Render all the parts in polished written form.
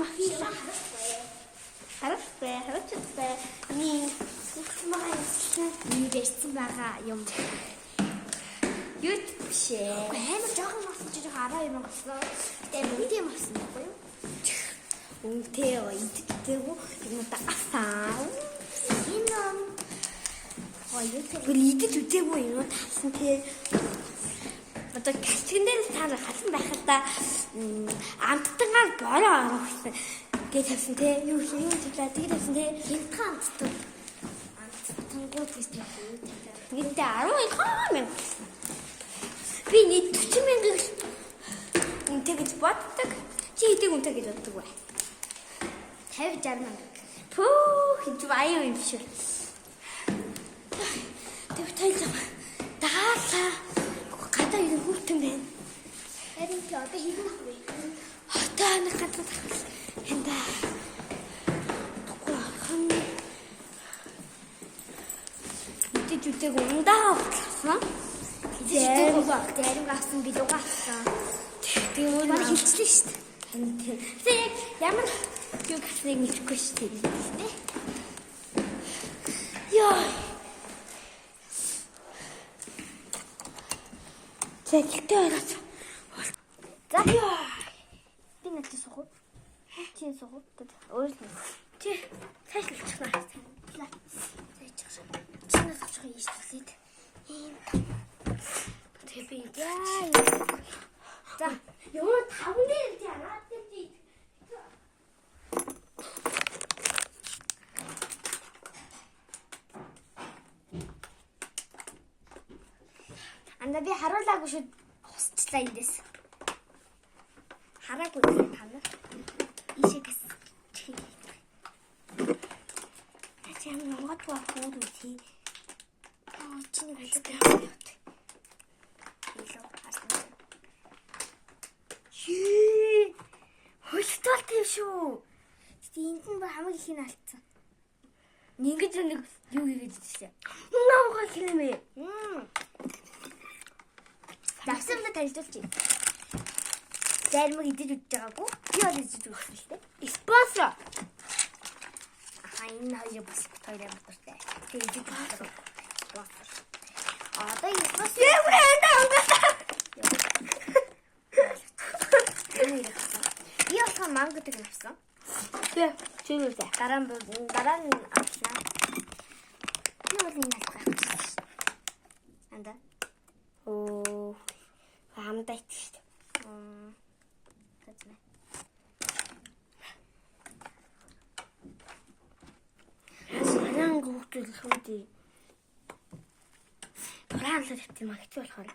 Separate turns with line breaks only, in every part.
махила. Харахгүй. Миний байсан байгаа юм. Юу биш ээ. Амар жоохон болсон чи жоохон 12 мянга болсон. Тэгээ бүгд юм болсон байхгүй юу? Үнтэй идэгтэйгүү юм дагасан. Синам. Гүл идэж үдээгүй юм тавсан тий. Одоо гачгэн дээр таарах хасан байхад амттангаар бороо орохсон. Гээ тавьсан тий. Юу төлөө тэгээ тавьсан тий. Хинтхан амттан. Амттангууд гэж тавьсан. Нийтдээ 12 мянга. Би нийт 40 мянга үнтэй гэж боддог. Чи хэдийг үнтэй гэж боддог вэ? 50-60 мянга. Пүү хинч аяа юм биш үү? Тэг тайл даалаа. Гадаа юу хүүтэн байна. Харин чи одоо хийх вэ? Одоо нэг гадаа тахал. Хэнда. Үтэйг ундаа авсан. Зарим авсан билүү авсан. Тийм үү манай хилчлээ шүү дээ. Тэг ямар юу гэхнийг мэдхгүй шүү дээ. Яа. Зэгтэй ороод. За яа. Би надад суух. Чи суух. Өөрөө. Чи цааш болчихлаа. Цааш. Чинээс очих юм шүү дээ. Ийм. Тэби яа. За, ёо 5 дээр чи анаад чи. Анда би харуулаагүй шүү хусчлаа эндээс. Хараагүй та нар. Ишигс. Ачаам янгат бахууд үгүй. Чиний хэлдэг яа. Хөлтөл тийм шүү. Энд нь хамгийн их нь алдсан. Ингэж нэг юу хийгээд идчихсэн. Наагаа хэлмээ. Давсамда танилцуулчих. Зарим идэж үдж байгаагүй. Би бол идэж үзсэн л дээ. Спонсор. Энэ хоёр бас хоёрын мотортой. Тэгээд идэж байгаа. Спонсор. Одоо энэ спонсор. Би одоо манго гэдэг нь авсан. Тэг, чирүүлээ. Дараа нь авсан. Би бол энэ авсан. Анда. Оо. Хамдаа ичсэн. Тэцмэ. Санаан гүгдэл хөөдий. Тараалал хэвтий маа хэцүү болохоор.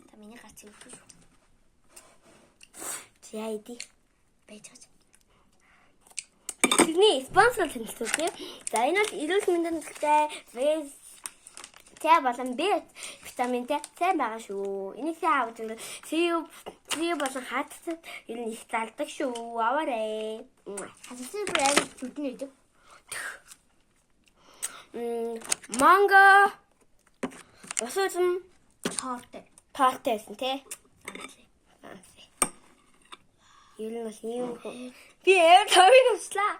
Та миний гарч ирэх шүү. Яа иди байж байгаа. Бидний спонсор танилцуулъя. За энэ бол эрүүл мэндийн төлөвтэй Т болон Б витаминтэй сайн байгаа шүү. Энийг авах зүйл C болон хатцад ер нь их залдаг шүү. Аваарэ. Хатцад брэнд зүтний идэв. Манго. Өсөм таартэйсэн тий. Ер нь бол юм хөө. Би тавыг авчлаа.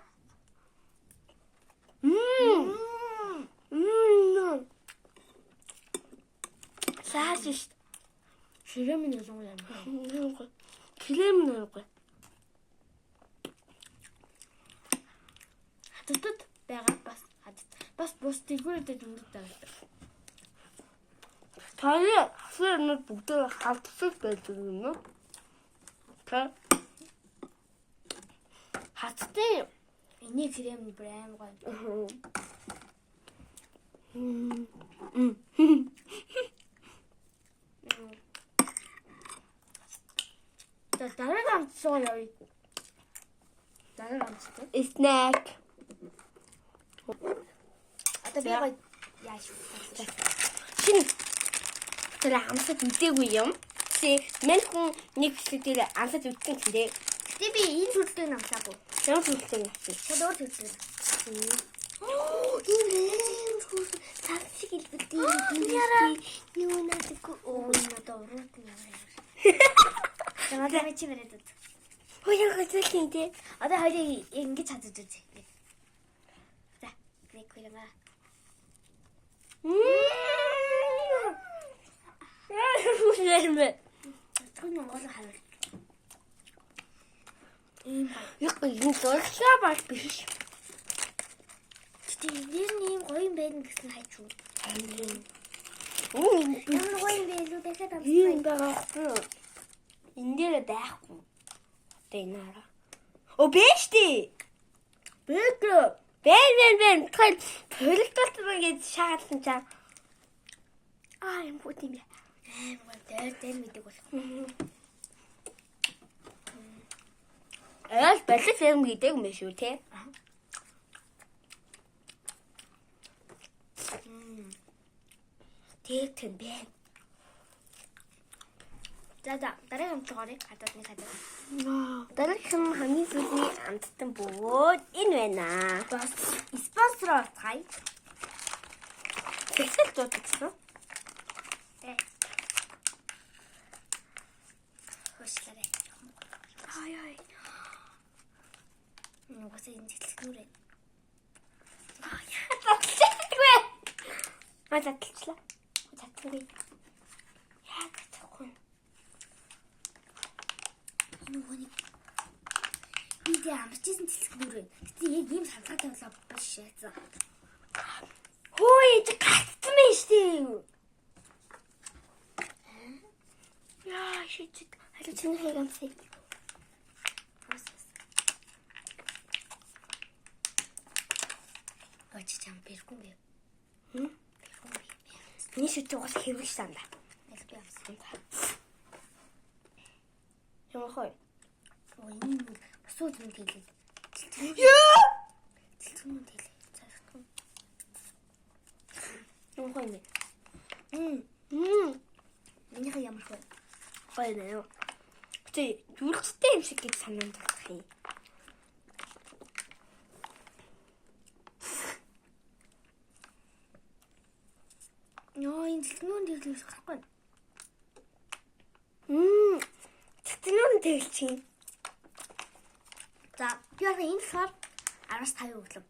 Сааш ширэм нь юм яа. Крем нь үгүй. Хатад байгаа бас бус дэлгүүрүүдэд өндөд байгаа. Таны хасрын бүгд хавтсаж байдаг юм уу? Та хаттай эний крем брэм гоё. Дараагийн суу яа. Дараагийн snack. Одоо би гоё яаш. Шинэ тэр амсад үдээгүй юм. Тэгсэн мэн хүн нэг хэсгээр амсад үдсэн гэдэг. Тэ би энэ зүйлтэй намсаагүй. Ямар зүйлтэй намсаа? Чадуур зүйлтэй. Энэ сарсиг илбэлтэй. Юу надад оо надад урууд юм. Надад чи мэрэд. Хоёроо хөдөлгөөн тий. Одоо хоёрыг ингэж хадаж үзье. За, нэг хоёроо. Яа, түүний мол хараа. Яг энэ зурглаа баг биш. Тэгээд ийм гоё юм байна гэсэн хайчгүй. Ямар гоё юм бэ лүү дахиад амсаа. Ийм байгаа. Энд дээр байхгүй. Тэнара. О бэшти. Бэкэ. Бэн. Тэгэл төлөлтөлтөр ингэж шаардсан чам. Юм бут юм яа. Дээр мэдэг болох. Балик юм гэдэг юм шүү те. Тэгтэн бэ. За дараагийн амтгаарыг гадаад нэг хадаа. Дараагийн хамгийн сүүлийн амттан бөгөөд энэ байна. Бас спонсор цай. Тэсэл дуудсан. Хошларэ. Ай. Нугас энэ зэлгүүрээ. Татлаагүй. Татлаа. Татлаагүй. Яг тахгүй. Нүгүний би амарчсэн зэлгүүрээ. Гэтэ яг ийм санаатай болоо биш яцсан. Хөөе гацсан юм шүү. Яа шийд. Харин чинь хэвэмсэй. Очиж ампиргүй бэ? Миний шүтээ бас хэвлэж сандаа. Ялг би авсан. Ямахой. Энэ босууд юм хэлээ. Яа! Цэлцэн юм хэлээ. Цаахгүй. Ямахой нэ. Миний хаа ямар хөө. Гоё нэ. Тэ зүрхтэй юм шиг гэж санаанд байх юм. Энэ цэлцэн тэглэж гарахгүй. Цэлцэн тэглэж. За, би яг энэ болохоор 15 өглөө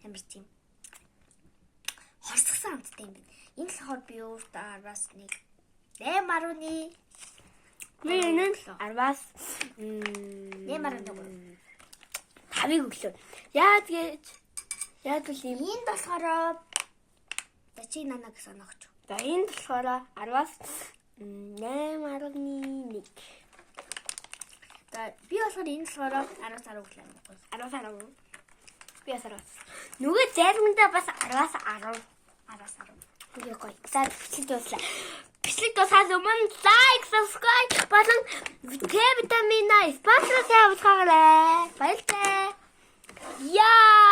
ямар тийм хорсгсан амттай юм байна. Энэ болохоор би өөртөө 10-1 8.1. Би энэ 10-аас 8.1. 5-ыг өглөө. Яг л юм. Энэ болохоор чи нана гэсэн огч. За энэ болохоор 10-аас 8.1. За би болохоор энэ болохоор 10-аас 10 өглөө. 10-аас 10. Би 10-аас. Нөгөө заримдаа бас 10-аас 10. 10-аас 10. Үгүй гоё. За бичлэг дуслаа. Бичлэг дуусахаас өмнө лайк, subscribe болон К витамина спонсор тавьчихаарай. Баярлалаа.